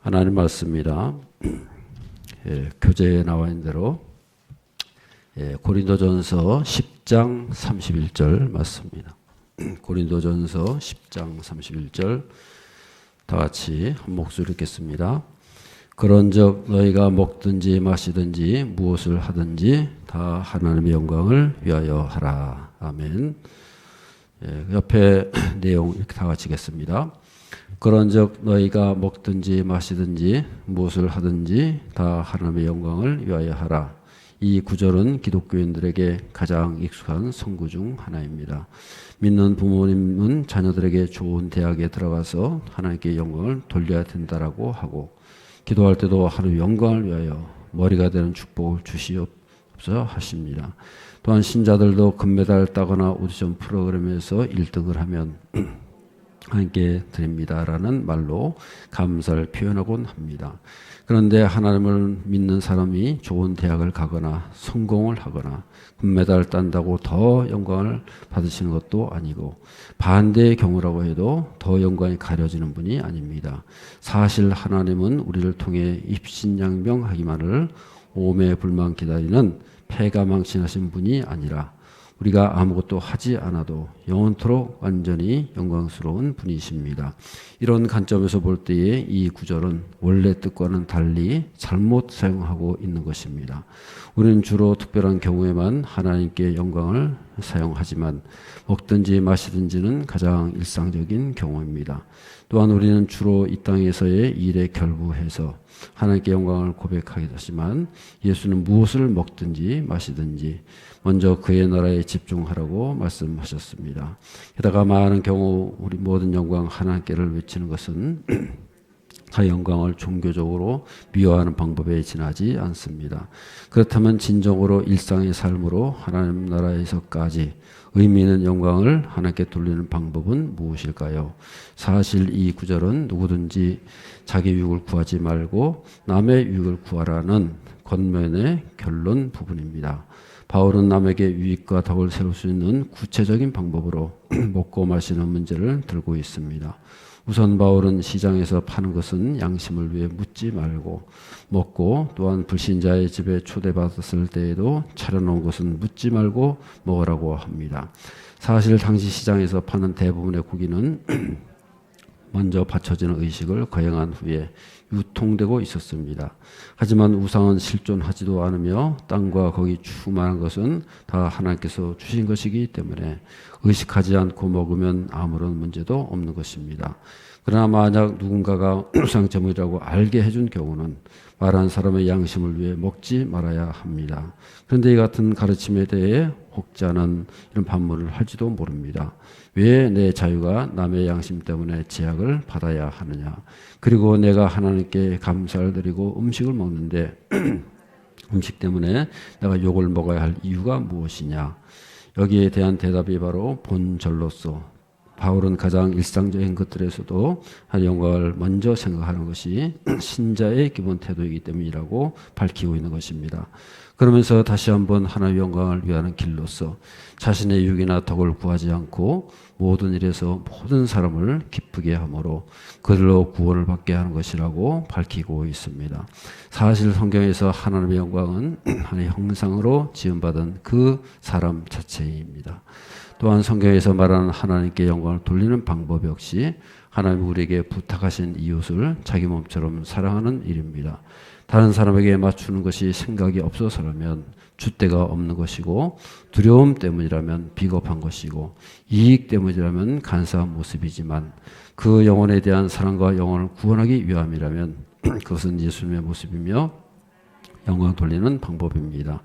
하나님 말씀입니다. 교재에 나와 있는 대로 고린도전서 10장 31절 말씀입니다. 고린도전서 10장 31절 다 같이 한 목소리 읽겠습니다. 그런즉 너희가 먹든지 마시든지 무엇을 하든지 다 하나님의 영광을 위하여 하라. 아멘. 옆에 내용 이렇게 다 같이 읽겠습니다. 그런즉 너희가 먹든지 마시든지 무엇을 하든지 다 하나님의 영광을 위하여 하라. 이 구절은 기독교인들에게 가장 익숙한 성구 중 하나입니다. 믿는 부모님은 자녀들에게 좋은 대학에 들어가서 하나님께 영광을 돌려야 된다라고 하고, 기도할 때도 하나님의 영광을 위하여 머리가 되는 축복을 주시옵소서 하십니다. 또한 신자들도 금메달 따거나 오디션 프로그램에서 1등을 하면 하나님께 드립니다라는 말로 감사를 표현하곤 합니다. 그런데 하나님을 믿는 사람이 좋은 대학을 가거나 성공을 하거나 금메달을 딴다고 더 영광을 받으시는 것도 아니고, 반대의 경우라고 해도 더 영광이 가려지는 분이 아닙니다. 사실 하나님은 우리를 통해 입신양명하기만을 오매불망 기다리는 패가망신하신 분이 아니라 우리가 아무것도 하지 않아도 영원토록 완전히 영광스러운 분이십니다. 이런 관점에서 볼 때에 이 구절은 원래 뜻과는 달리 잘못 사용하고 있는 것입니다. 우리는 주로 특별한 경우에만 하나님께 영광을 사용하지만 먹든지 마시든지는 가장 일상적인 경우입니다. 또한 우리는 주로 이 땅에서의 일에 결부해서 하나님께 영광을 고백하게 되지만, 예수는 무엇을 먹든지 마시든지 먼저 그의 나라에 집중하라고 말씀하셨습니다. 게다가 많은 경우 우리 모든 영광 하나님께를 외치는 것은 그 영광을 종교적으로 미화하는 방법에 지나지 않습니다. 그렇다면 진정으로 일상의 삶으로 하나님 나라에서까지 의미 있는 영광을 하나님께 돌리는 방법은 무엇일까요? 사실 이 구절은 누구든지 자기 유익을 구하지 말고 남의 유익을 구하라는 권면의 결론 부분입니다. 바울은 남에게 유익과 덕을 세울 수 있는 구체적인 방법으로 먹고 마시는 문제를 들고 있습니다. 우선 바울은 시장에서 파는 것은 양심을 위해 묻지 말고 먹고, 또한 불신자의 집에 초대받았을 때에도 차려놓은 것은 묻지 말고 먹으라고 합니다. 사실 당시 시장에서 파는 대부분의 고기는 먼저 받쳐지는 의식을 거행한 후에 유통되고 있었습니다. 하지만 우상은 실존하지도 않으며 땅과 거기 충만한 것은 다 하나님께서 주신 것이기 때문에 의식하지 않고 먹으면 아무런 문제도 없는 것입니다. 그러나 만약 누군가가 우상제물이라고 알게 해준 경우는 말한 사람의 양심을 위해 먹지 말아야 합니다. 그런데 이 같은 가르침에 대해 혹자는 이런 반문을 할지도 모릅니다. 왜 내 자유가 남의 양심 때문에 제약을 받아야 하느냐? 그리고 내가 하나님께 감사를 드리고 음식을 먹는데 음식 때문에 내가 욕을 먹어야 할 이유가 무엇이냐. 여기에 대한 대답이 바로 본절로서 바울은 가장 일상적인 것들에서도 하나님의 영광을 먼저 생각하는 것이 신자의 기본 태도이기 때문이라고 밝히고 있는 것입니다. 그러면서 다시 한번 하나님의 영광을 위하는 길로서 자신의 유익이나 덕을 구하지 않고 모든 일에서 모든 사람을 기쁘게 함으로 그들로 구원을 받게 하는 것이라고 밝히고 있습니다. 사실 성경에서 하나님의 영광은 하나님의 형상으로 지음받은 그 사람 자체입니다. 또한 성경에서 말하는 하나님께 영광을 돌리는 방법 역시 하나님이 우리에게 부탁하신 이웃을 자기 몸처럼 사랑하는 일입니다. 다른 사람에게 맞추는 것이 생각이 없어서라면 줏대가 없는 것이고 두려움 때문이라면 비겁한 것이고 이익 때문이라면 간사한 모습이지만 그 영혼에 대한 사랑과 영혼을 구원하기 위함이라면 그것은 예수님의 모습이며 영광 돌리는 방법입니다.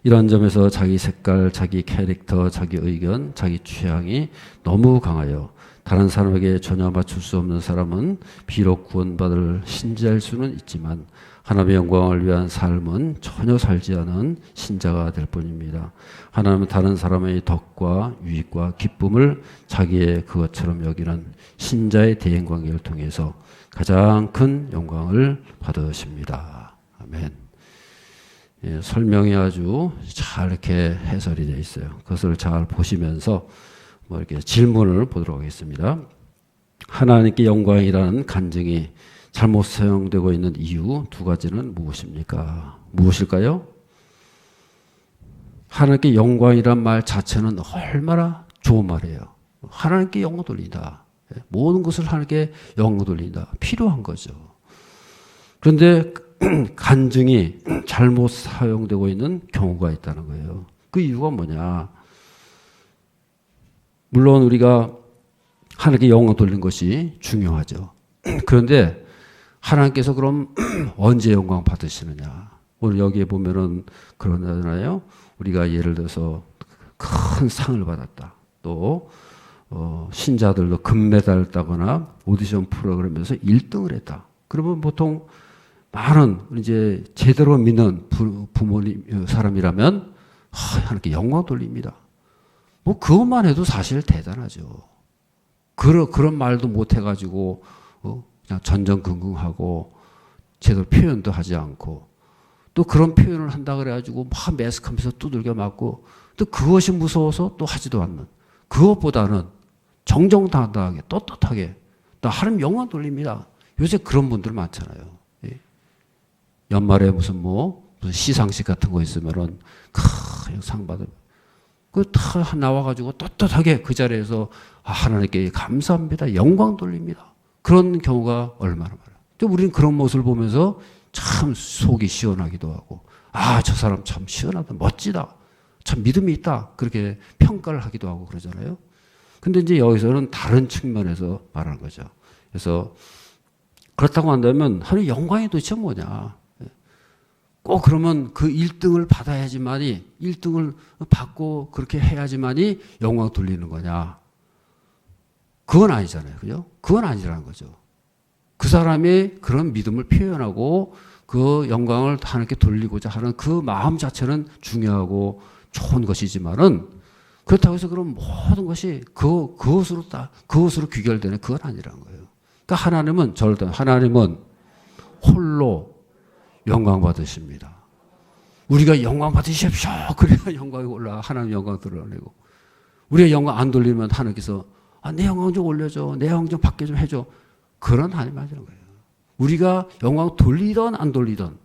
이런 점에서 자기 색깔, 자기 캐릭터, 자기 의견, 자기 취향이 너무 강하여 다른 사람에게 전혀 맞출 수 없는 사람은 비록 구원받을 신자일 수는 있지만 하나님의 영광을 위한 삶은 전혀 살지 않은 신자가 될 뿐입니다. 하나님은 다른 사람의 덕과 유익과 기쁨을 자기의 그것처럼 여기는 신자의 대인관계를 통해서 가장 큰 영광을 받으십니다. 아멘. 예, 설명이 아주 잘 이렇게 해설이 되어 있어요. 그것을 잘 보시면서 이렇게 질문을 보도록 하겠습니다. 하나님께 영광이라는 간증이 잘못 사용되고 있는 이유 두 가지는 무엇입니까? 무엇일까요? 하나님께 영광이란 말 자체는 얼마나 좋은 말이에요. 하나님께 영광 돌린다. 모든 것을 하나님께 영광 돌린다. 필요한 거죠. 그런데 간증이 잘못 사용되고 있는 경우가 있다는 거예요. 그 이유가 뭐냐? 물론 우리가 하나님께 영광 돌리는 것이 중요하죠. 그런데 하나님께서 그럼 언제 영광 받으시느냐? 오늘 여기에 보면은 그러잖아요. 우리가 예를 들어서 큰 상을 받았다. 또 신자들도 금메달 따거나 오디션 프로그램에서 1등을 했다. 그러면 보통 많은 이제 제대로 믿는 부모님 사람이라면 하나님께 영광 돌립니다. 뭐 그것만 해도 사실 대단하죠. 그런 말도 못 해가지고 그냥 전전긍긍하고 제대로 표현도 하지 않고 또 그런 표현을 한다 그래가지고 막 매스컴에서 두들겨 맞고 또 그것이 무서워서 또 하지도 않는 그것보다는 정정당당하게 떳떳하게 나 하나님 영광 돌립니다. 요새 그런 분들 많잖아요. 연말에 무슨 시상식 같은 거 있으면은 큰 상 받으면 그 다 나와가지고 떳떳하게 그 자리에서 하나님께 감사합니다. 영광 돌립니다. 그런 경우가 얼마나 많아요. 우리는 그런 모습을 보면서 참 속이 시원하기도 하고 저 사람 참 시원하다. 멋지다. 참 믿음이 있다. 그렇게 평가를 하기도 하고 그러잖아요. 근데 이제 여기서는 다른 측면에서 말하는 거죠. 그래서 그렇다고 한다면 하나님 영광이 도대체 뭐냐. 꼭 그러면 그 1등을 받아야지만이 1등을 받고 그렇게 해야지만이 영광 돌리는 거냐. 그건 아니잖아요. 그죠? 그건 아니라는 거죠. 그 사람이 그런 믿음을 표현하고 그 영광을 하나님께 돌리고자 하는 그 마음 자체는 중요하고 좋은 것이지만은 그렇다고 해서 그럼 모든 것이 그것으로 귀결되는 그건 아니라는 거예요. 그러니까 하나님은 홀로 영광 받으십니다. 우리가 영광 받으십시오. 그래야 영광이 올라가. 하나님 영광 드러내고. 우리가 영광 안 돌리면 하나님께서 내 영광 좀 올려줘. 내 영광 좀 받게 좀 해줘. 그런 하나님 하시는 거예요. 우리가 영광 돌리든 안 돌리든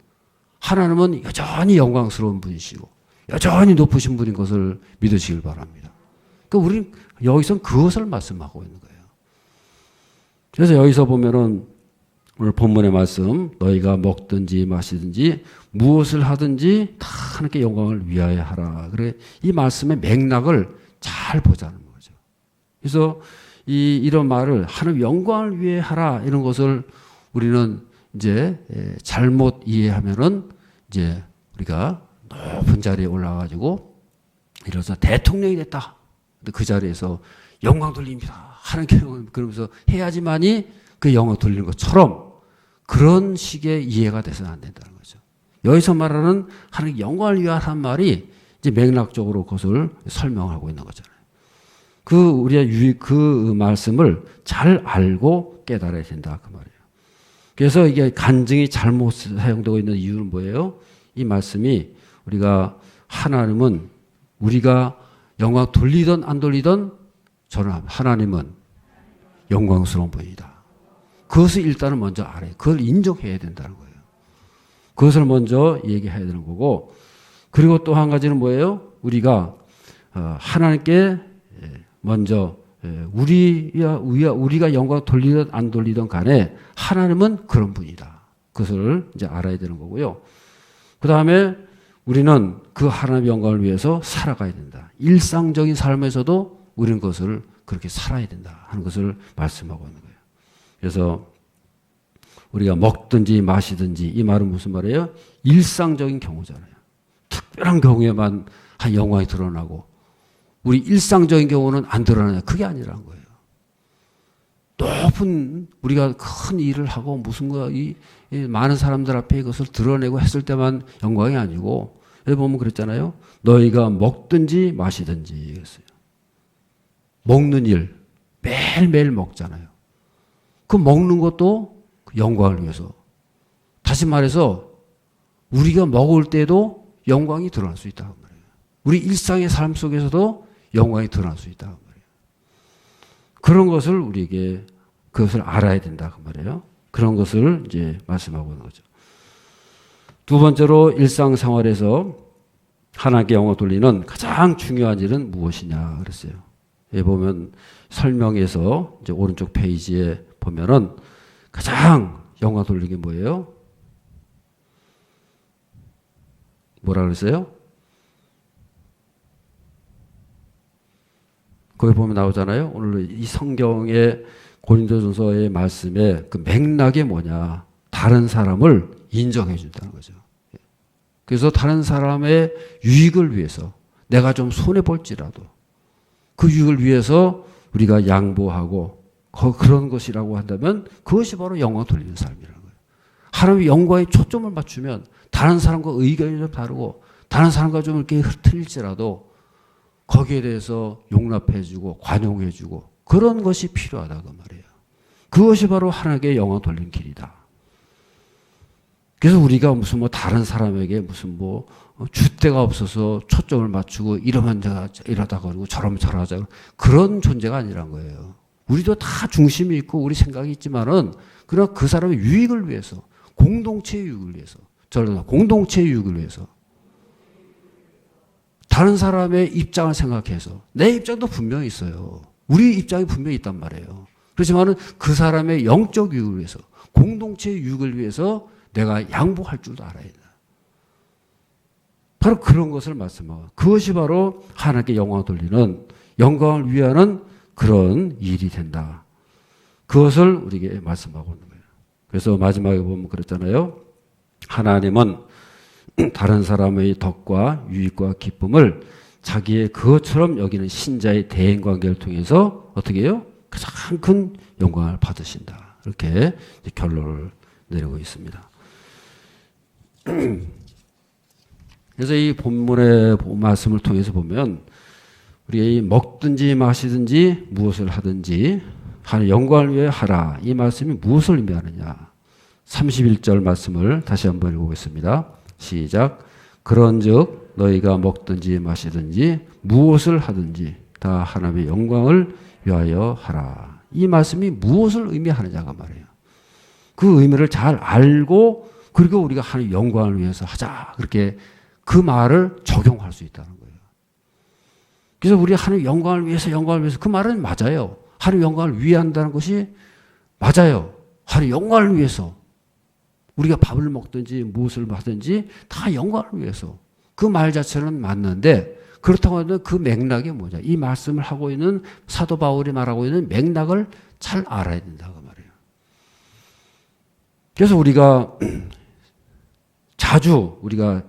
하나님은 여전히 영광스러운 분이시고 여전히 높으신 분인 것을 믿으시길 바랍니다. 그러니까 우리는 여기서 그것을 말씀하고 있는 거예요. 그래서 여기서 보면은 오늘 본문의 말씀 너희가 먹든지 마시든지 무엇을 하든지 다 하나님께 영광을 위하여 하라. 그래 이 말씀의 맥락을 잘 보자는 거죠. 그래서 이런 말을 하나님 영광을 위해 하라 이런 것을 우리는 이제 잘못 이해하면은 이제 우리가 높은 자리에 올라가지고 이래서 대통령이 됐다. 근데 그 자리에서 영광 돌립니다. 하나님께 그러면서 해야지만이 그 영광 돌리는 것처럼 그런 식의 이해가 돼서는 안 된다는 거죠. 여기서 말하는 하나님의 영광을 위하라는 말이 이제 맥락적으로 그것을 설명하고 있는 거잖아요. 우리가 그 말씀을 잘 알고 깨달아야 된다. 그 말이에요. 그래서 이게 간증이 잘못 사용되고 있는 이유는 뭐예요? 이 말씀이 우리가 하나님은 우리가 영광 돌리든 안 돌리든 저는 하나님은 영광스러운 분이다. 그것을 일단은 먼저 알아요. 그걸 인정해야 된다는 거예요. 그것을 먼저 얘기해야 되는 거고, 그리고 또 한 가지는 뭐예요? 우리가 하나님께 먼저 우리가 영광 돌리든 안 돌리든 간에 하나님은 그런 분이다. 그것을 이제 알아야 되는 거고요. 그 다음에 우리는 그 하나님의 영광을 위해서 살아가야 된다. 일상적인 삶에서도 우리는 그것을 그렇게 살아야 된다 하는 것을 말씀하고 있는 거예요. 그래서 우리가 먹든지 마시든지 이 말은 무슨 말이에요? 일상적인 경우잖아요. 특별한 경우에만 한 영광이 드러나고 우리 일상적인 경우는 안 드러나냐. 그게 아니라는 거예요. 높은 우리가 큰 일을 하고 무슨 이 많은 사람들 앞에 이것을 드러내고 했을 때만 영광이 아니고, 여기 보면 그랬잖아요. 너희가 먹든지 마시든지 그랬어요. 먹는 일 매일매일 먹잖아요. 그 먹는 것도 영광을 위해서. 다시 말해서 우리가 먹을 때도 영광이 드러날 수 있다는 말이에요. 우리 일상의 삶 속에서도 영광이 드러날 수 있다는 말이에요. 그런 것을 우리에게 그것을 알아야 된다 그 말이에요. 그런 것을 이제 말씀하고 있는 거죠. 두 번째로 일상생활에서 하나님께 영광 돌리는 가장 중요한 일은 무엇이냐 그랬어요. 여기 보면 설명에서 이제 오른쪽 페이지에 보면은 가장 영광 돌리는 게 뭐예요? 뭐라 그랬어요? 거기 보면 나오잖아요. 오늘 이 성경의 고린도전서의 말씀에 그 맥락이 뭐냐? 다른 사람을 인정해 준다는 거죠. 그래서 다른 사람의 유익을 위해서 내가 좀 손해 볼지라도 그 유익을 위해서 우리가 양보하고 그런 것이라고 한다면 그것이 바로 영광 돌리는 삶이라는 거예요. 하나님의 영광에 초점을 맞추면 다른 사람과 의견이 좀 다르고 다른 사람과 좀 이렇게 흐트릴지라도 거기에 대해서 용납해주고 관용해주고 그런 것이 필요하다 그 말이에요. 그것이 바로 하나님께 영광 돌리는 길이다. 그래서 우리가 무슨 다른 사람에게 무슨 줏대가 없어서 초점을 맞추고 이러면 제가 이러다 그러고 저러면 저러자 그런 존재가 아니란 거예요. 우리도 다 중심이 있고 우리 생각이 있지만은 그러나 그 사람의 유익을 위해서 공동체의 유익을 위해서 저는 공동체의 유익을 위해서 다른 사람의 입장을 생각해서 내 입장도 분명히 있어요. 우리 입장이 분명히 있단 말이에요. 그렇지만은 그 사람의 영적 유익을 위해서 공동체의 유익을 위해서 내가 양보할 줄도 알아야 된다. 바로 그런 것을 말씀하고 그것이 바로 하나님께 영광을 돌리는 영광을 위하는 그런 일이 된다. 그것을 우리에게 말씀하고 있는 거예요. 그래서 마지막에 보면 그랬잖아요. 하나님은 다른 사람의 덕과 유익과 기쁨을 자기의 그것처럼 여기는 신자의 대인 관계를 통해서 어떻게 해요? 가장 큰 영광을 받으신다. 이렇게 결론을 내리고 있습니다. 그래서 이 본문의 말씀을 통해서 보면 우리가 이 먹든지 마시든지 무엇을 하든지 하는 영광을 위해 하라. 이 말씀이 무엇을 의미하느냐. 31절 말씀을 다시 한번 읽어보겠습니다. 시작. 그런즉 너희가 먹든지 마시든지 무엇을 하든지 다 하나님의 영광을 위하여 하라. 이 말씀이 무엇을 의미하느냐가 말이에요. 그 의미를 잘 알고 그리고 우리가 하나님의 영광을 위해서 하자. 그렇게 그 말을 적용할 수 있다는 거예요. 그래서 우리 하나님의 영광을 위해서 그 말은 맞아요. 하나님의 영광을 위해 한다는 것이 맞아요. 하나님의 영광을 위해서 우리가 밥을 먹든지 무엇을 하든지 다 영광을 위해서 그 말 자체는 맞는데 그렇다고 하면 그 맥락이 뭐냐. 이 말씀을 하고 있는 사도 바울이 말하고 있는 맥락을 잘 알아야 된다고 말이에요. 그래서 우리가 자주 우리가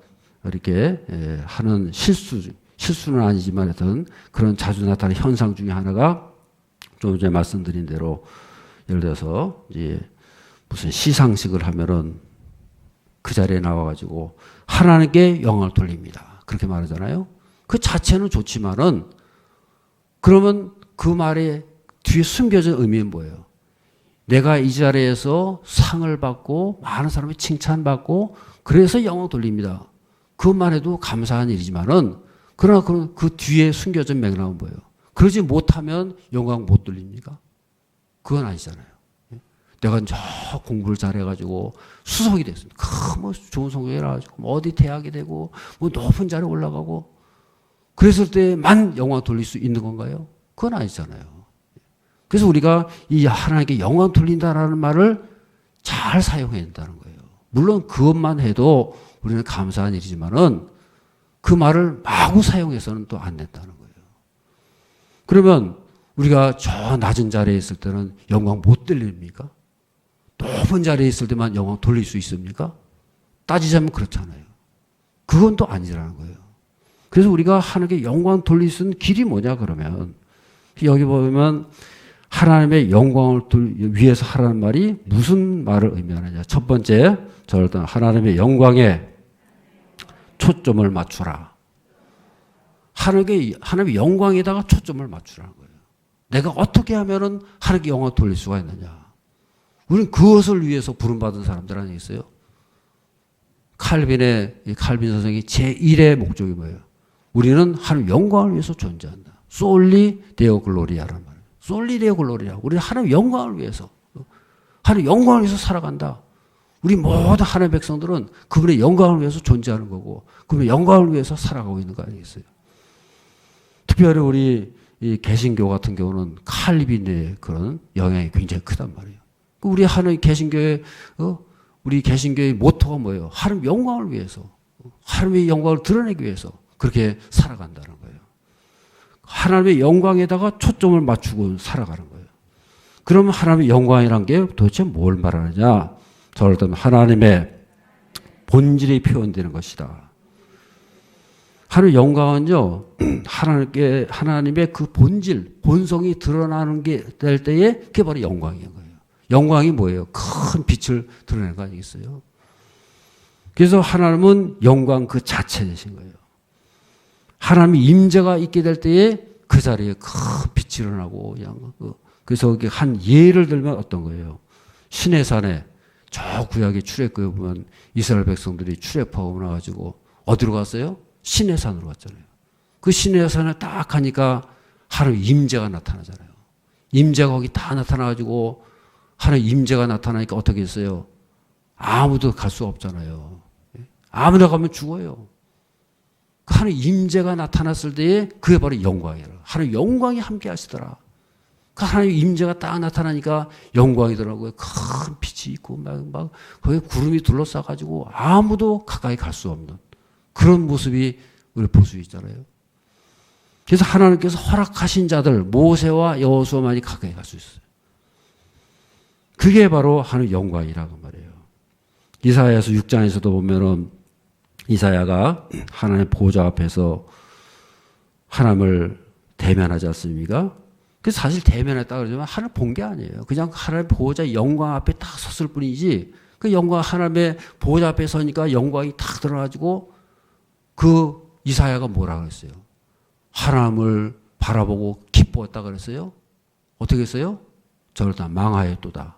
이렇게 하는 실수는 아니지만 하여튼 그런 자주 나타나는 현상 중에 하나가 좀 전에 말씀드린 대로 예를 들어서 이제 무슨 시상식을 하면은 그 자리에 나와가지고 하나님께 영광을 돌립니다. 그렇게 말하잖아요. 그 자체는 좋지만은 그러면 그 말에 뒤에 숨겨진 의미는 뭐예요? 내가 이 자리에서 상을 받고 많은 사람이 칭찬받고 그래서 영광 돌립니다. 그것만 해도 감사한 일이지만은 그러나 그 뒤에 숨겨진 맥락은 뭐예요? 그러지 못하면 영광 못 돌립니까? 그건 아니잖아요. 내가 저 공부를 잘해가지고 수석이 됐습니다. 뭐 좋은 성적이 나가지고 뭐 어디 대학이 되고 뭐 높은 자리에 올라가고 그랬을 때만 영광 돌릴 수 있는 건가요? 그건 아니잖아요. 그래서 우리가 이 하나님께 영광 돌린다라는 말을 잘 사용해야 된다는 거예요. 물론 그것만 해도 우리는 감사한 일이지만은 그 말을 마구 사용해서는 또 안 된다는 거예요. 그러면 우리가 저 낮은 자리에 있을 때는 영광 못 돌립니까? 높은 자리에 있을 때만 영광 돌릴 수 있습니까? 따지자면 그렇잖아요. 그건 또 아니라는 거예요. 그래서 우리가 하나님께 영광 돌릴 수 있는 길이 뭐냐 그러면 여기 보면 하나님의 영광을 위해서 하라는 말이 무슨 말을 의미하느냐. 첫 번째, 저를 일단 하나님의 영광에 초점을 맞추라. 하나님의 영광에다가 초점을 맞추라는 거예요. 내가 어떻게 하면은 하나님께 영광을 돌릴 수가 있느냐. 우리는 그것을 위해서 부름받은 사람들 아니겠어요? 칼빈 선생이 제1의 목적이 뭐예요? 우리는 하나님 영광을 위해서 존재한다. 솔리 데오 글로리아라는 말이에요. 솔리 데오 글로리아. 우리는 하나님 영광을 위해서, 하나님 영광을 위해서 살아간다. 우리 모든 하나님의 백성들은 그분의 영광을 위해서 존재하는 거고 그분의 영광을 위해서 살아가고 있는 거 아니겠어요? 특별히 우리 이 개신교 같은 경우는 칼빈의 그런 영향이 굉장히 크단 말이에요. 우리 하나님 개신교의 우리 개신교의 모토가 뭐예요? 하나님 영광을 위해서, 하나님의 영광을 드러내기 위해서 그렇게 살아간다는 거예요. 하나님의 영광에다가 초점을 맞추고 살아가는 거예요. 그러면 하나님의 영광이란 게 도대체 뭘 말하느냐? 저를 때는 하나님의 본질이 표현되는 것이다. 하나님의 영광은요, 하나님의 그 본질, 본성이 드러나는 게 될 때에 그게 바로 영광인 거예요. 영광이 뭐예요? 큰 빛을 드러내는 거 아니겠어요? 그래서 하나님은 영광 그 자체 되신 거예요. 하나님의 임재가 있게 될 때에 그 자리에 큰 빛이 일어나고, 그래서 한 예를 들면 어떤 거예요? 시내산에 저 구약의 출애굽에 보면 이스라엘 백성들이 출애굽하고 나가지고 어디로 갔어요? 시내산으로 갔잖아요. 그 시내산에 딱 가니까 하나님 임재가 나타나잖아요. 임재가 거기 다 나타나가지고 하나님 임재가 나타나니까 어떻게 했어요? 아무도 갈 수 없잖아요. 아무나 가면 죽어요. 하나님 임재가 나타났을 때에 그게 바로 영광이에요. 하나님 영광이 함께 하시더라. 그 하나님 임재가 딱 나타나니까 영광이더라고요. 큰 빛이 있고 막 거기 구름이 둘러싸가지고 아무도 가까이 갈 수 없는 그런 모습이 우리 볼 수 있잖아요. 그래서 하나님께서 허락하신 자들 모세와 여호수아만이 가까이 갈 수 있어요. 그게 바로 하나님 영광이라고 말해요. 이사야서 6장에서도 보면은 이사야가 하나님의 보좌 앞에서 하나님을 대면하지 않습니까? 그래서 사실 대면했다 그러지만 하나님 본 게 아니에요. 그냥 하나님의 보좌 영광 앞에 딱 섰을 뿐이지 그 영광 하나님의 보좌 앞에 서니까 영광이 딱 들어가지고 그 이사야가 뭐라 그랬어요? 하나님을 바라보고 기뻐했다 그랬어요? 어떻게 했어요? 저를 다 망하였도다.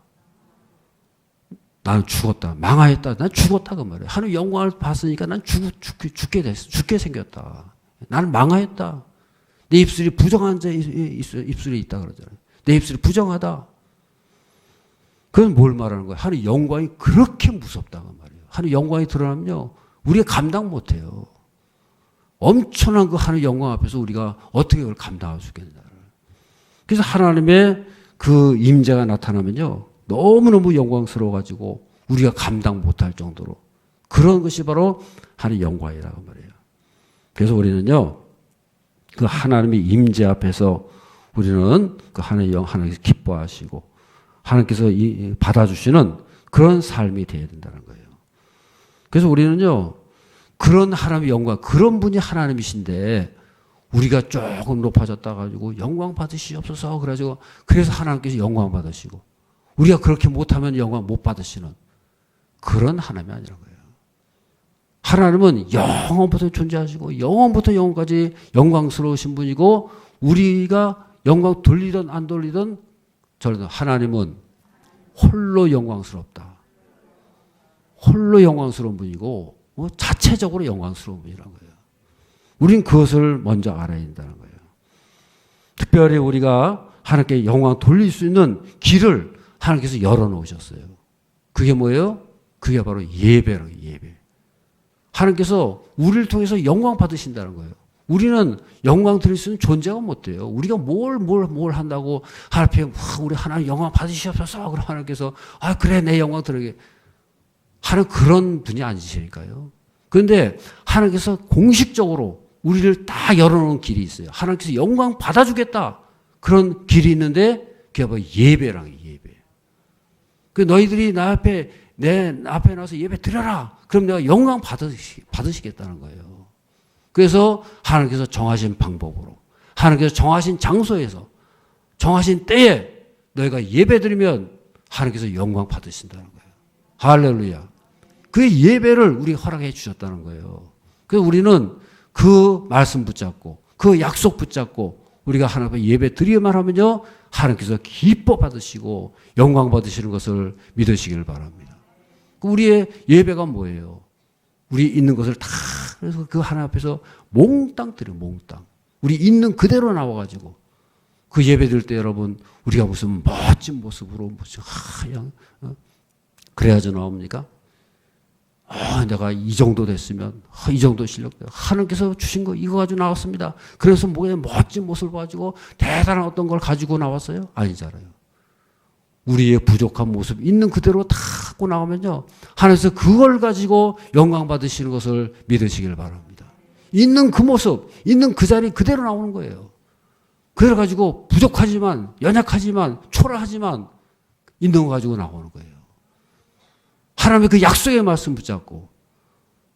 나는 죽었다. 망하였다. 난 죽었다 그 말이에요. 하나님 영광을 봤으니까 난 죽게 됐어. 죽게 생겼다. 나는 망하였다. 내 입술이 부정한 자 입술이 있다 그러잖아요. 내 입술이 부정하다. 그건 뭘 말하는 거예요? 하나님 영광이 그렇게 무섭다고 말이에요. 하나님 영광이 드러나면요, 우리가 감당 못해요. 엄청난 그 하나님 영광 앞에서 우리가 어떻게 그걸 감당할 수 있겠냐. 그래서 하나님의 그 임재가 나타나면요, 너무너무 영광스러워가지고 우리가 감당 못할 정도로 그런 것이 바로 하나님 영광이라고 말해요. 그래서 우리는요, 그 하나님의 임재 앞에서 우리는 그 하나님께서 기뻐하시고 하나님께서 받아주시는 그런 삶이 되어야 된다는 거예요. 그래서 우리는요, 그런 하나님의 영광, 그런 분이 하나님이신데 우리가 조금 높아졌다 가지고 영광 받으시옵소서 그래가지고 그래서 하나님께서 영광 받으시고 우리가 그렇게 못하면 영광 못 받으시는 그런 하나님이 아니라는 거예요. 하나님은 영원부터 존재하시고 영원부터 영원까지 영광스러우신 분이고 우리가 영광 돌리든 안 돌리든 저는 하나님은 홀로 영광스럽다. 홀로 영광스러운 분이고 자체적으로 영광스러운 분이라는 거예요. 우린 그것을 먼저 알아야 된다는 거예요. 특별히 우리가 하나님께 영광 돌릴 수 있는 길을 하나님께서 열어놓으셨어요. 그게 뭐예요? 그게 바로 예배라고 예배. 하나님께서 우리를 통해서 영광 받으신다는 거예요. 우리는 영광 드릴 수 있는 존재가 못 돼요. 우리가 뭘 한다고 하나님 우리 하나님 영광 받으시옵소서. 그럼 하나님께서 그래 내 영광 드리게 하는 그런 분이 아니시니까요. 그런데 하나님께서 공식적으로 우리를 다 열어놓은 길이 있어요. 하나님께서 영광 받아주겠다. 그런 길이 있는데 그게 바로 예배라는 예배. 그 너희들이 내 앞에 나와서 예배 드려라. 그럼 내가 영광 받으시겠다는 거예요. 그래서 하나님께서 정하신 방법으로 하나님께서 정하신 장소에서 정하신 때에 너희가 예배 드리면 하나님께서 영광 받으신다는 거예요. 할렐루야. 그 예배를 우리 허락해 주셨다는 거예요. 그래서 우리는 그 말씀 붙잡고 그 약속 붙잡고 우리가 하나님 앞에 예배 드리기만 하면요 하나님께서 기뻐 받으시고 영광 받으시는 것을 믿으시길 바랍니다. 우리의 예배가 뭐예요? 우리 있는 것을 다 그래서 그 하나님 앞에서 몽땅 드려 몽땅 우리 있는 그대로 나와가지고 그 예배 드릴 때 여러분 우리가 무슨 멋진 모습으로 무슨 하얀 그래야지 나옵니까? 내가 이 정도 됐으면 이 정도 실력 하나님께서 주신 거 이거 가지고 나왔습니다. 그래서 뭐에 멋진 모습을 가지고 대단한 어떤 걸 가지고 나왔어요? 아니잖아요. 우리의 부족한 모습 있는 그대로 다 갖고 나오면요 하나님께서 그걸 가지고 영광 받으시는 것을 믿으시길 바랍니다. 있는 그 모습 있는 그 자리 그대로 나오는 거예요. 그래가지고 부족하지만 연약하지만 초라하지만 있는 거 가지고 나오는 거예요. 하나님의 그 약속의 말씀 붙잡고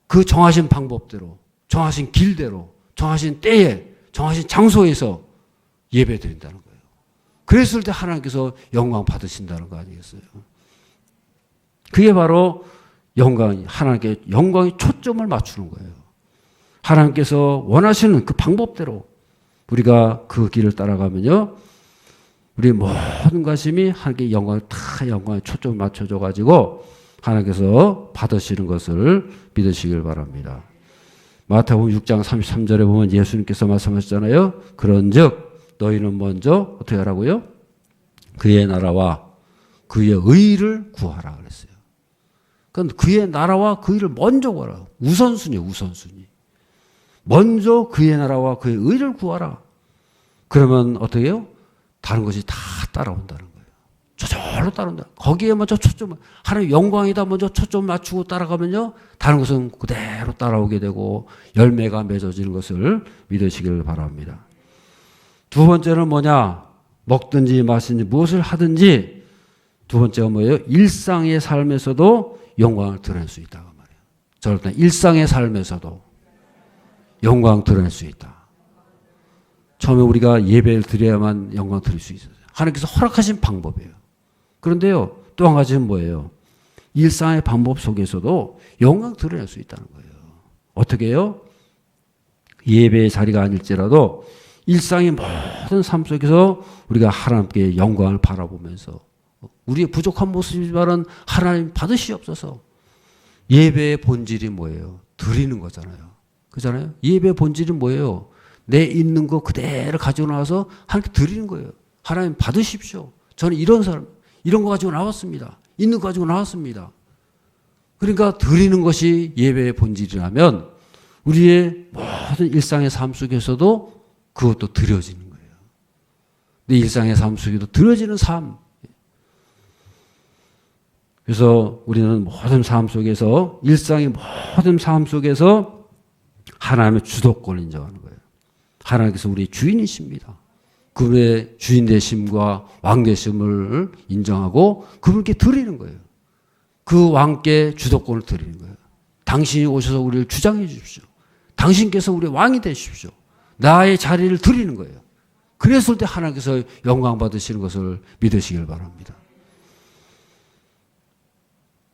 그 정하신 방법대로 정하신 길대로 정하신 때에 정하신 장소에서 예배 드린다는 거예요. 그랬을 때 하나님께서 영광 받으신다는 거 아니겠어요? 그게 바로 하나님께 영광의 초점을 맞추는 거예요. 하나님께서 원하시는 그 방법대로 우리가 그 길을 따라가면요. 우리 모든 가심이 하나님께 영광의 초점을 맞춰줘가지고 하나님께서 받으시는 것을 믿으시길 바랍니다. 마태복음 6장 33절에 보면 예수님께서 말씀하셨잖아요. 그런즉 너희는 먼저 어떻게 하라고요? 그의 나라와 그의 의를 구하라 그랬어요. 그러니까 그의 나라와 그 의를 먼저 구하라. 우선순위예요. 우선순위. 먼저 그의 나라와 그의 의를 구하라. 그러면 어떻게 해요? 다른 것이 다 따라온다는 거예요. 저절로 따라온다. 거기에 먼저 초점, 하나님 영광이다 먼저 초점 맞추고 따라가면요. 다른 것은 그대로 따라오게 되고 열매가 맺어지는 것을 믿으시길 바랍니다. 두 번째는 뭐냐? 먹든지 마시든지 무엇을 하든지 두 번째가 뭐예요? 일상의 삶에서도 영광을 드러낼 수 있다고 말해요. 저럴 일상의 삶에서도 영광을 드러낼 수 있다. 처음에 우리가 예배를 드려야만 영광을 드릴 수 있어요. 하나님께서 허락하신 방법이에요. 그런데요, 또 한 가지는 뭐예요? 일상의 방법 속에서도 영광을 드러낼 수 있다는 거예요. 어떻게 해요? 예배의 자리가 아닐지라도 일상의 모든 삶 속에서 우리가 하나님께 영광을 바라보면서 우리의 부족한 모습이지만 하나님 받으시옵소서. 예배의 본질이 뭐예요? 드리는 거잖아요. 그렇잖아요? 예배의 본질이 뭐예요? 내 있는 거 그대로 가지고 나와서 하나님께 드리는 거예요. 하나님 받으십시오. 저는 이런 사람, 이런 거 가지고 나왔습니다. 있는 거 가지고 나왔습니다. 그러니까 드리는 것이 예배의 본질이라면 우리의 모든 일상의 삶 속에서도 그것도 드려지는 거예요. 내 일상의 삶 속에도 드려지는 삶. 그래서 우리는 모든 삶 속에서 일상의 모든 삶 속에서 하나님의 주도권을 인정하는 거예요. 하나님께서 우리의 주인이십니다. 그분의 주인 되심과 왕 되심을 인정하고 그분께 드리는 거예요. 그 왕께 주도권을 드리는 거예요. 당신이 오셔서 우리를 주장해 주십시오. 당신께서 우리의 왕이 되십시오. 나의 자리를 드리는 거예요. 그랬을 때 하나님께서 영광 받으시는 것을 믿으시길 바랍니다.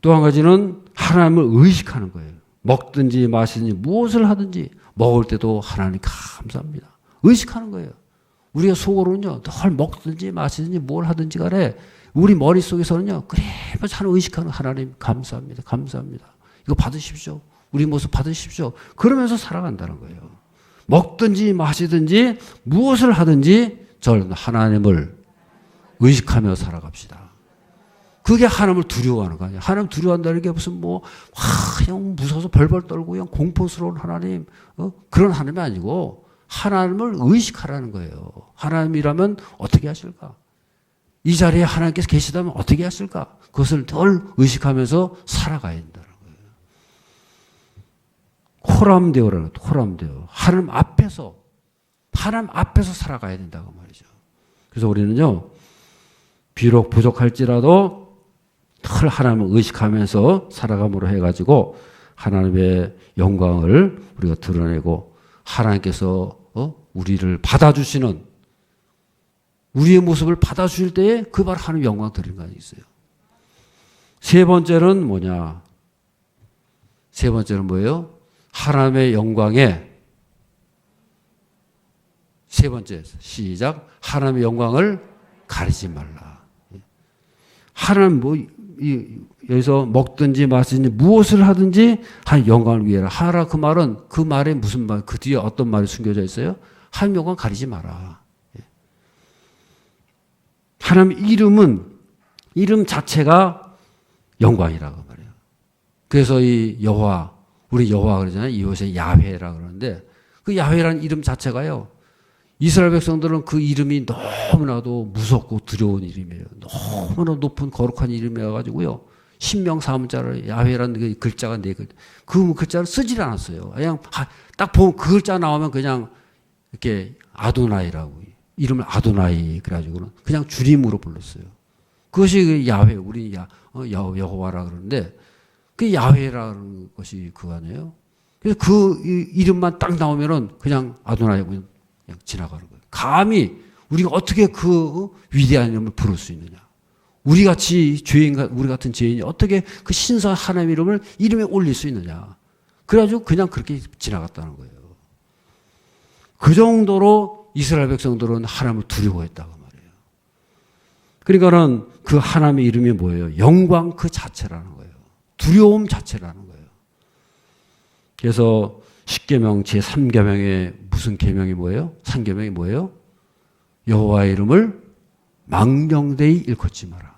또 한 가지는 하나님을 의식하는 거예요. 먹든지 마시든지 무엇을 하든지 먹을 때도 하나님 감사합니다. 의식하는 거예요. 우리가 속으로는요, 늘 먹든지 마시든지 뭘 하든지 간에 우리 머릿속에서는요, 그래서 하는 의식하는 하나님 감사합니다. 감사합니다. 이거 받으십시오. 우리 모습 받으십시오. 그러면서 살아간다는 거예요. 먹든지 마시든지 무엇을 하든지 저는 하나님을 의식하며 살아갑시다. 그게 하나님을 두려워하는 거 아니에요. 하나님 두려워한다는 게 무슨 그냥 무서워서 벌벌 떨고 그냥 공포스러운 하나님, 그런 하나님이 아니고 하나님을 의식하라는 거예요. 하나님이라면 어떻게 하실까? 이 자리에 하나님께서 계시다면 어떻게 하실까? 그것을 늘 의식하면서 살아가야 된다는 거예요. 호람되어라는 거예요. 호람되어. 하나님 앞에서 살아가야 된다고 말이죠. 그래서 우리는요, 비록 부족할지라도 늘 하나님을 의식하면서 살아감으로 해가지고 하나님의 영광을 우리가 드러내고 하나님께서 우리를 받아주시는 우리의 모습을 받아주실 때에 그 바로 하나님 영광 드리는 거 아니겠어요? 세 번째는 뭐냐? 세 번째는 뭐예요? 하나님의 영광에 세 번째 시작. 하나님의 영광을 가리지 말라. 하나님 여기서 먹든지 마시든지 무엇을 하든지 하나님 영광을 위해라. 하라 그 말은 그 말에 무슨 말, 그 뒤에 어떤 말이 숨겨져 있어요? 하나님 영광 가리지 마라. 하나님 이름 자체가 영광이라고 말해요. 그래서 이 여호와, 우리 여호와 그러잖아요. 이곳에 야훼라 그러는데 그 야훼라는 이름 자체가요. 이스라엘 백성들은 그 이름이 너무나도 무섭고 두려운 이름이에요. 너무나 높은 거룩한 이름이어가지고요. 신명 사문자를 야훼라는 그 글자가 네 글, 그 글자를 쓰질 않았어요. 그냥 딱 보면 그 글자 나오면 그냥 이렇게 아도나이라고 이름을 아도나이 그래가지고는 그냥 줄임으로 불렀어요. 그것이 야훼, 우리 여호와라 그러는데 그 야훼라는 것이 그거 아니에요. 그래서 그 이름만 딱 나오면은 그냥 아도나이 그냥 지나가는 거예요. 감히 우리가 어떻게 그 위대한 이름을 부를 수 있느냐? 우리 같은 죄인이 어떻게 그 신성한 하나님 이름을 이름에 올릴 수 있느냐? 그래가지고 그냥 그렇게 지나갔다는 거예요. 그 정도로 이스라엘 백성들은 하나님을 두려워했다고 말이에요. 그러니까는 그 하나님의 이름이 뭐예요? 영광 그 자체라는 거예요. 두려움 자체라는 거예요. 그래서 십계명 제3계명의 무슨 계명이 뭐예요? 3계명이 뭐예요? 여호와의 이름을 망령되이 일컫지 마라.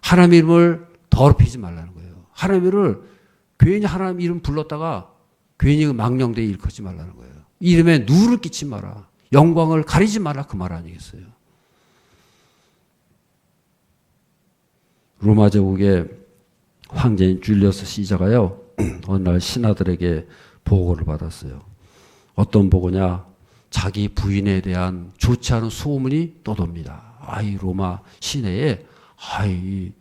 하나님 이름을 더럽히지 말라는 거예요. 하나님 이름을 괜히 하나님 이름 불렀다가 괜히 망령되이 일컫지 말라는 거예요. 이름에 누를 끼치 마라. 영광을 가리지 마라 그 말 아니겠어요? 로마 제국의 황제인 줄리어스 시저가요. 어느 날 신하들에게 보고를 받았어요. 어떤 보고냐? 자기 부인에 대한 좋지 않은 소문이 떠돕니다. 이 로마 시내에 이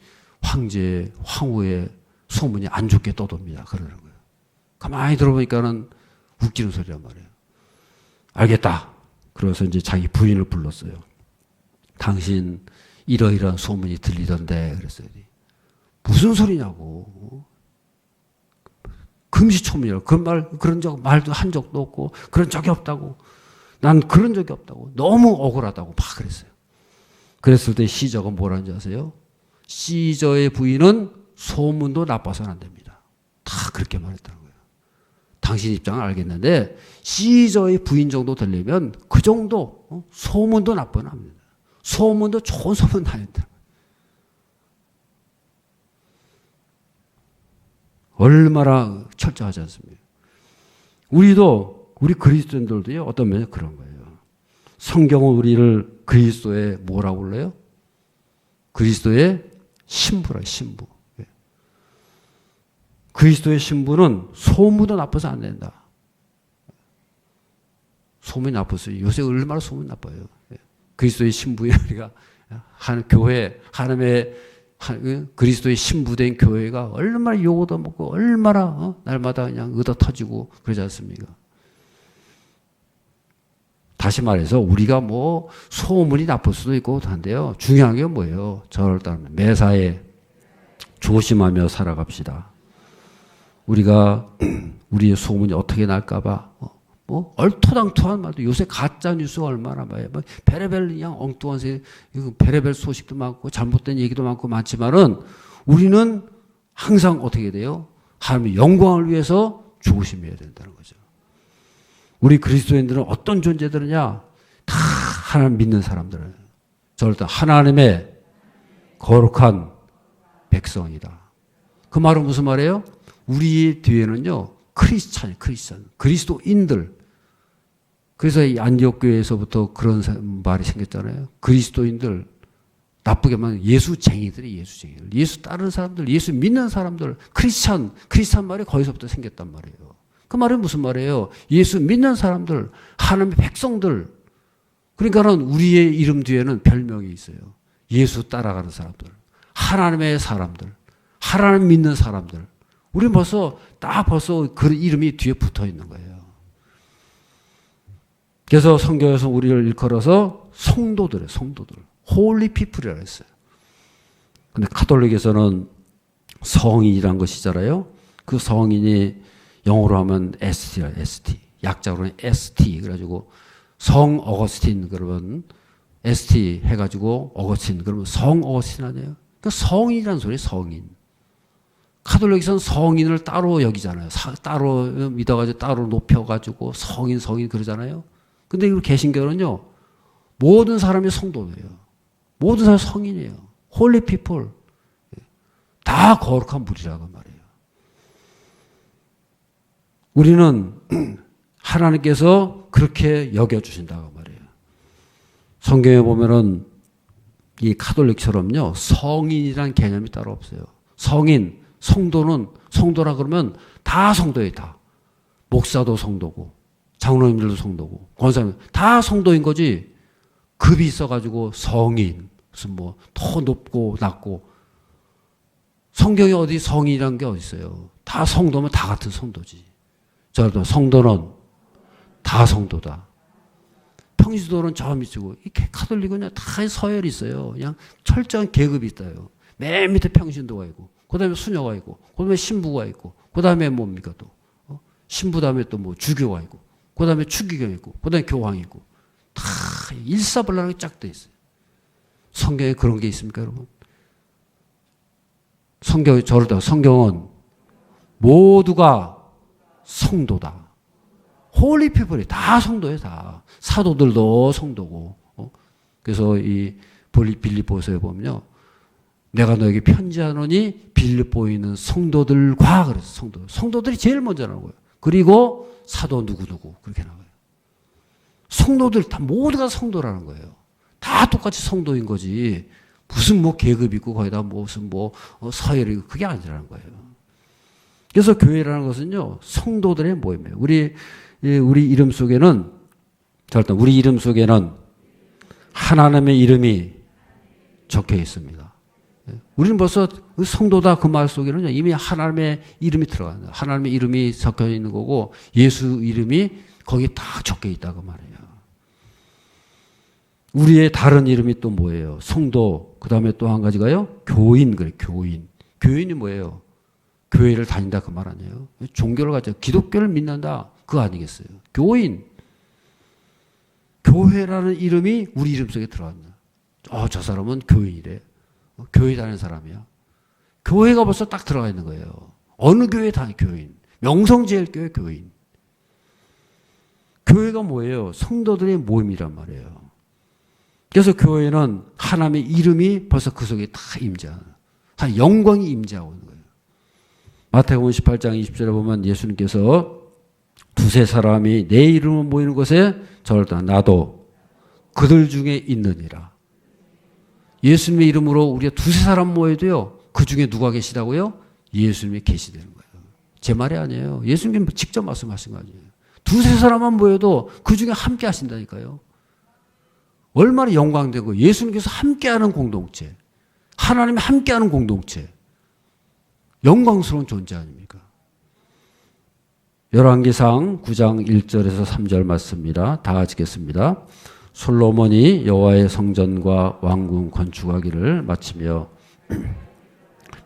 황제, 황후의 소문이 안 좋게 떠돕니다. 그러는 거예요. 가만히 들어보니까는 웃기는 소리란 말이에요. 알겠다. 그래서 이제 자기 부인을 불렀어요. 당신 이러이러한 소문이 들리던데 그랬어요. 무슨 소리냐고. 금시초문이라고. 말도 한 적도 없고 그런 적이 없다고. 난 그런 적이 없다고. 너무 억울하다고 막 그랬어요. 그랬을 때 시저가 뭐라는지 아세요? 시저의 부인은 소문도 나빠서는 안 됩니다. 다 그렇게 말했다는 거예요. 당신 입장은 알겠는데 시저의 부인 정도 되려면 그 정도 소문도 나빠는 안 됩니다. 소문도 좋은 소문 나야 된다. 얼마나 철저하지 않습니까? 우리 그리스도인들도요, 어떤 면에 그런 거예요. 성경은 우리를 그리스도의 뭐라고 불러요? 그리스도의 신부라, 신부. 그리스도의 신부는 소문도 나빠서 안 된다. 소문이 나빴어요. 요새 얼마나 소문이 나빠요. 그리스도의 신부에 우리가 한 교회, 하나님의 그리스도의 신부된 교회가 얼마나 욕도 먹고 얼마나 날마다 그냥 얻어 터지고 그러지 않습니까? 다시 말해서 우리가 뭐 소문이 나쁠 수도 있고 한데요. 중요한 게 뭐예요? 저를 따르면 매사에 조심하며 살아갑시다. 우리가 우리의 소문이 어떻게 날까봐 뭐 얼토당토한 말도 요새 가짜 뉴스가 얼마나 많아요. 뭐 베레벨 그냥 엉뚱한 베레벨 소식도 많고 잘못된 얘기도 많고 많지만은 우리는 항상 어떻게 돼요? 하나님의 영광을 위해서 조심해야 된다는 거죠. 우리 그리스도인들은 어떤 존재들이냐? 다 하나님 믿는 사람들은 절대 하나님의 거룩한 백성이다. 그 말은 무슨 말이에요? 우리 뒤에는요 크리스찬, 그리스도인들. 그래서 이 안디옥 교회에서부터 그런 말이 생겼잖아요. 그리스도인들, 나쁘게 말하면 예수쟁이들이 예수쟁이들. 예수 따르는 사람들, 예수 믿는 사람들, 크리스찬 말이 거기서부터 생겼단 말이에요. 그 말은 무슨 말이에요? 예수 믿는 사람들, 하나님의 백성들. 그러니까는 우리의 이름 뒤에는 별명이 있어요. 예수 따라가는 사람들, 하나님의 사람들, 하나님 믿는 사람들. 우리는 벌써 그 이름이 뒤에 붙어 있는 거예요. 그래서 성경에서 우리를 일컬어서 성도들, 홀리 피플이라고 했어요. 근데 카톨릭에서는 성인이란 것이잖아요. 그 성인이 영어로 하면 ST, 약자로는 ST. 그래가지고 성 어거스틴 그러면 ST 해가지고 어거스틴 그러면 성 어거스틴 아니에요? 그러니까 성인이라는 소리예요, 성인. 카톨릭에서는 성인을 따로 여기잖아요. 따로 믿어가지고 따로 높여가지고 성인 그러잖아요. 근데 이 개신교는요, 모든 사람이 성도예요. 모든 사람이 성인이에요. 홀리 피플. 다 거룩한 무리라고 말이에요. 우리는 하나님께서 그렇게 여겨주신다고 말이에요. 성경에 보면은 이 카톨릭처럼요, 성인이란 개념이 따로 없어요. 성인, 성도라 그러면 다 성도예요, 다. 목사도 성도고, 장로님들도 성도고, 권사님 다 성도인 거지. 급이 있어가지고 성인, 무슨 뭐 더 높고 낮고. 성경에 어디 성인이란 게 어디 있어요? 다 성도면 다 같은 성도지. 저도 성도는 다 성도다. 평시도는 저 밑이고, 이 카톨릭은 그냥 다 서열이 있어요. 그냥 철저한 계급이 있어요. 맨 밑에 평신도가 있고, 그 다음에 수녀가 있고, 그 다음에 신부가 있고, 그 다음에 뭡니까 또? 신부 다음에 또 뭐 주교가 있고, 그 다음에 추기경이 있고, 그 다음에 교황이 있고, 다 일사불란하게 쫙 돼 있어요. 성경에 그런 게 있습니까, 여러분? 성경은 모두가 성도다. 홀리 피플이 다 성도예요, 다. 사도들도 성도고. 그래서 이 빌립보서에 보면요, 내가 너에게 편지하노니 빌립보에 있는 성도들과 그래서 성도들이 제일 먼저 나오는 거예요. 그리고 사도 누구누구 그렇게 나와요. 성도들 다 모두가 성도라는 거예요. 다 똑같이 성도인 거지. 무슨 뭐 계급 있고 거기다 무슨 뭐 서열이 있고 그게 아니라는 거예요. 그래서 교회라는 것은요, 성도들의 모임이에요. 우리 이름 속에는 하나님의 이름이 적혀 있습니다. 우리는 벌써 성도다 그 말 속에는 이미 하나님의 이름이 들어가요. 하나님의 이름이 적혀 있는 거고 예수 이름이 거기 다 적혀 있다고 말해요. 우리의 다른 이름이 또 뭐예요? 성도. 그 다음에 또 한 가지가요? 교인. 그래, 교인. 교인이 뭐예요? 교회를 다닌다 그 말 아니에요? 종교를 가져 기독교를 믿는다 그거 아니겠어요? 교인. 교회라는 이름이 우리 이름 속에 들어간다. 저 사람은 교인이래. 교회 다니는 사람이야. 교회가 벌써 딱 들어가 있는 거예요. 어느 교회 다니 교인. 명성제일교회 교인. 교회가 뭐예요? 성도들의 모임이란 말이에요. 그래서 교회는 하나님의 이름이 벌써 그 속에 다 임재하는, 다 영광이 임재하고 있는 거예요. 마태복음 18장 20절에 보면 예수님께서 두세 사람이 내 이름으로 모이는 곳에 저를 나도 그들 중에 있느니라. 예수님의 이름으로 우리가 두세 사람 모여도요, 그 중에 누가 계시다고요? 예수님이 계시다는 거예요. 제 말이 아니에요. 예수님이 직접 말씀하신 거 아니에요. 두세 사람만 모여도 그 중에 함께 하신다니까요. 얼마나 영광되고 예수님께서 함께하는 공동체, 하나님이 함께하는 공동체, 영광스러운 존재 아닙니까? 열왕기상 9장 1절에서 3절 맞습니다. 다 같이 읽겠습니다. 솔로몬이 여호와의 성전과 왕궁 건축하기를 마치며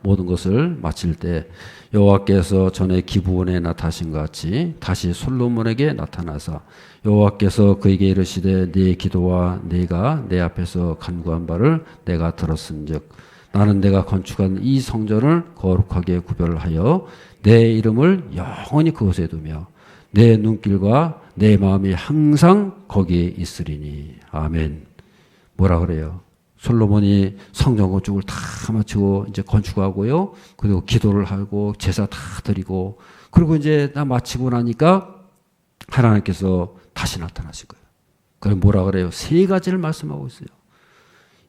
모든 것을 마칠 때 여호와께서 전에 기브온에 나타나신 것 같이 다시 솔로몬에게 나타나사 여호와께서 그에게 이르시되 네 기도와 네가 내 앞에서 간구한 바를 내가 들었은즉 나는 내가 건축한 이 성전을 거룩하게 구별하여 내 이름을 영원히 그곳에 두며 내 눈길과 내 마음이 항상 거기에 있으리니. 아멘. 뭐라 그래요? 솔로몬이 성전 건축을 다 마치고 이제 건축하고요. 그리고 기도를 하고 제사 다 드리고 그리고 이제 다 마치고 나니까 하나님께서 다시 나타나신 거예요. 그럼 뭐라 그래요? 세 가지를 말씀하고 있어요.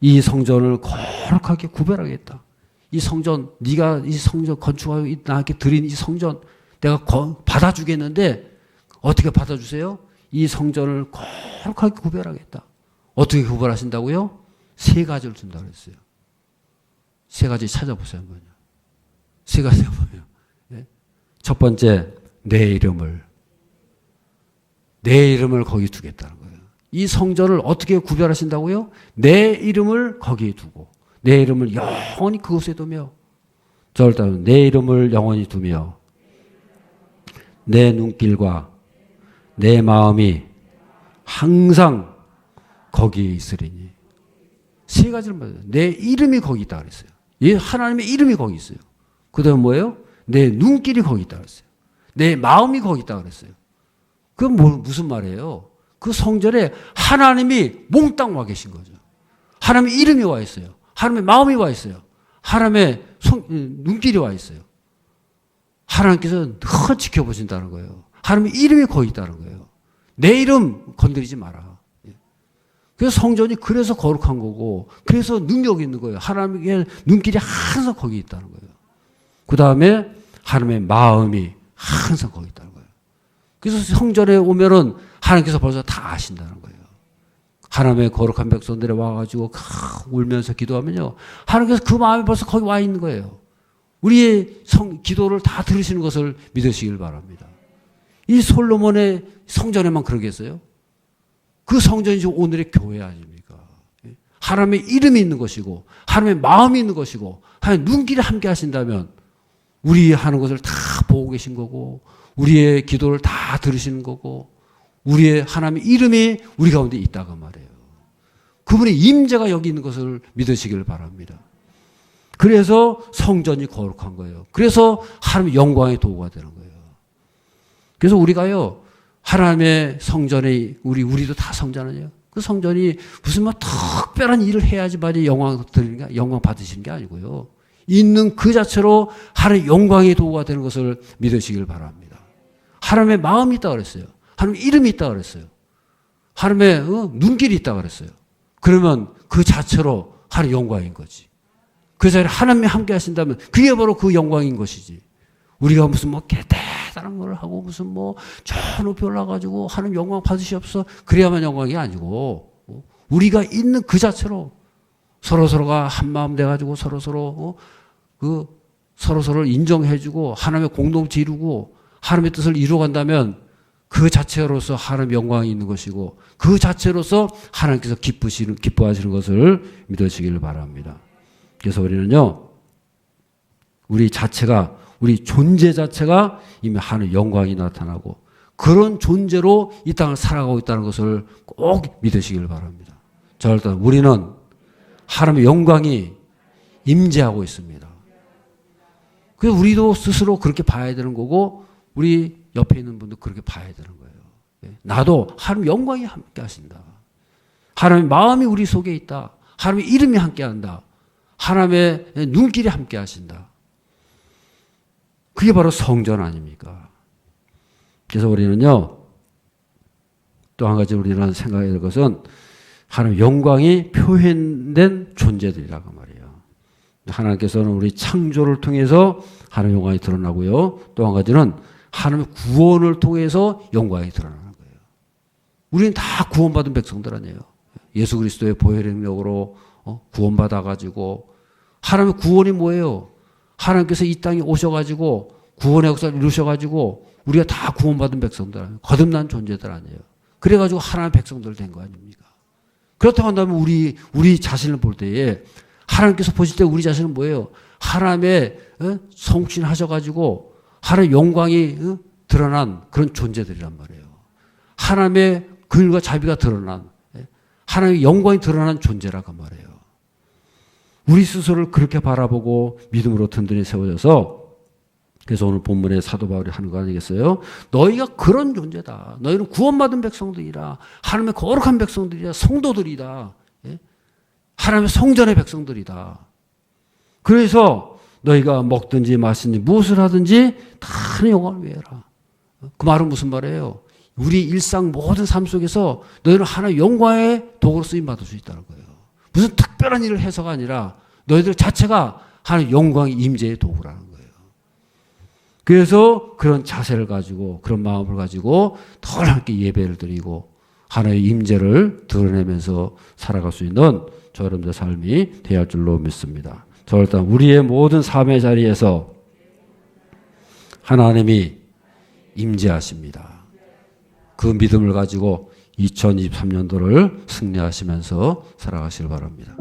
이 성전을 거룩하게 구별하겠다. 이 성전, 네가 이 성전 건축하고 나에게 드린 이 성전 내가 받아주겠는데 어떻게 받아주세요? 이 성전을 거룩하게 구별하겠다. 어떻게 구별하신다고요? 세 가지를 준다고 했어요. 세 가지 찾아보세요. 한번요. 세 가지가 뭐예요? 네? 첫 번째, 내 이름을 거기 두겠다는 거예요. 이 성전을 어떻게 구별하신다고요? 내 이름을 거기에 두고 내 이름을 영원히 그곳에 두며 저를 따라 내 이름을 영원히 두며 내 눈길과 내 마음이 항상 거기에 있으리니. 세 가지를 말해요. 내 이름이 거기 있다 그랬어요. 예, 하나님의 이름이 거기 있어요. 그 다음에 뭐예요? 내 눈길이 거기 있다 그랬어요. 내 마음이 거기 있다 그랬어요. 그건 무슨 말이에요? 그 성전에 하나님이 몽땅 와 계신 거죠. 하나님의 이름이 와 있어요. 하나님의 마음이 와 있어요. 하나님의 눈길이 와 있어요. 하나님께서 늘 지켜보신다는 거예요. 하나님의 이름이 거기 있다는 거예요. 내 이름 건드리지 마라. 그래서 성전이 그래서 거룩한 거고 그래서 능력이 있는 거예요. 하나님의 눈길이 항상 거기 있다는 거예요. 그 다음에 하나님의 마음이 항상 거기 있다는 거예요. 그래서 성전에 오면은 하나님께서 벌써 다 아신다는 거예요. 하나님의 거룩한 백성들이 와가지고 울면서 기도하면요. 하나님께서 그 마음이 벌써 거기 와 있는 거예요. 우리의 기도를 다 들으시는 것을 믿으시길 바랍니다. 이 솔로몬의 성전에만 그러겠어요? 그 성전이 오늘의 교회 아닙니까? 하나님의 이름이 있는 것이고 하나님의 마음이 있는 것이고 하나님의 눈길이 함께 하신다면 우리 하는 것을 다 보고 계신 거고 우리의 기도를 다 들으시는 거고 우리의 하나님의 이름이 우리 가운데 있다고 말해요. 그분의 임재가 여기 있는 것을 믿으시길 바랍니다. 그래서 성전이 거룩한 거예요. 그래서 하나님의 영광의 도구가 되는 거예요. 그래서 우리가요 하나님의 성전에 우리도 다 성전 아니에요. 그 성전이 무슨 뭐 특별한 일을 해야지만 영광 받으시는 게 아니고요. 있는 그 자체로 하나님의 영광의 도구가 되는 것을 믿으시길 바랍니다. 하나님의 마음이 있다고 그랬어요. 하나님의 이름이 있다고 그랬어요. 하나님의 눈길이 있다고 그랬어요. 그러면 그 자체로 하나님의 영광인 거지. 그 자리에 하나님이 함께 하신다면 그게 바로 그 영광인 것이지. 우리가 무슨 뭐 대단한 걸 하고 무슨 뭐 저 높이 올라가지고 하나님 영광 받으시옵소서 그래야만 영광이 아니고 우리가 있는 그 자체로 서로서로가 한 마음 돼가지고 서로서로를 인정해주고 하나님의 공동체 이루고 하나님의 뜻을 이루어간다면 그 자체로서 하나님의 영광이 있는 것이고 그 자체로서 하나님께서 기뻐하시는 것을 믿으시기를 바랍니다. 그래서 우리는요 우리 존재 자체가 이미 하나님의 영광이 나타나고 그런 존재로 이 땅을 살아가고 있다는 것을 꼭 믿으시길 바랍니다. 자, 일단 우리는 하나님의 영광이 임재하고 있습니다. 그래서 우리도 스스로 그렇게 봐야 되는 거고 우리 옆에 있는 분도 그렇게 봐야 되는 거예요. 나도 하나님의 영광이 함께 하신다. 하나님의 마음이 우리 속에 있다. 하나님의 이름이 함께 한다. 하나님의 눈길이 함께 하신다. 그게 바로 성전 아닙니까? 그래서 우리는요, 또 한 가지 우리는 생각해야 될 것은 하나님의 영광이 표현된 존재들이라고 말이에요. 하나님께서는 우리 창조를 통해서 하나님의 영광이 드러나고요. 또 한 가지는 하나님의 구원을 통해서 영광이 드러나는 거예요. 우리는 다 구원받은 백성들 아니에요. 예수 그리스도의 보혈의 능력으로 구원받아가지고 하나님의 구원이 뭐예요? 하나님께서 이 땅에 오셔가지고 구원의 역사를 이루셔가지고 우리가 다 구원받은 백성들 아니에요. 거듭난 존재들 아니에요. 그래가지고 하나님의 백성들 된 거 아닙니까? 그렇다고 한다면 우리 자신을 볼 때에 하나님께서 보실 때 우리 자신은 뭐예요? 하나님의 성취하셔가지고 하나님의 영광이 드러난 그런 존재들이란 말이에요. 하나님의 긍휼과 자비가 드러난, 하나님의 영광이 드러난 존재라고 말해요. 우리 스스로를 그렇게 바라보고 믿음으로 든든히 세워져서, 그래서 오늘 본문에 사도 바울이 하는 거 아니겠어요? 너희가 그런 존재다. 너희는 구원받은 백성들이라. 하나님의 거룩한 백성들이라. 성도들이다. 하나님의 성전의 백성들이다. 그래서 너희가 먹든지 마시든지 무엇을 하든지 다 하나님의 영광을 위해라. 그 말은 무슨 말이에요? 우리 일상 모든 삶 속에서 너희는 하나님의 영광의 도구로 쓰임받을 수 있다는 거예요. 무슨 특별한 일을 해서가 아니라 너희들 자체가 하나님의 영광의 임재의 도구라는 거예요. 그래서 그런 자세를 가지고 그런 마음을 가지고 더 함께 예배를 드리고 하나님의 임재를 드러내면서 살아갈 수 있는 저 여러분들의 삶이 되어야 할 줄로 믿습니다. 저 일단 우리의 모든 삶의 자리에서 하나님이 임재하십니다. 그 믿음을 가지고 2023년도를 승리하시면서 살아가시길 바랍니다.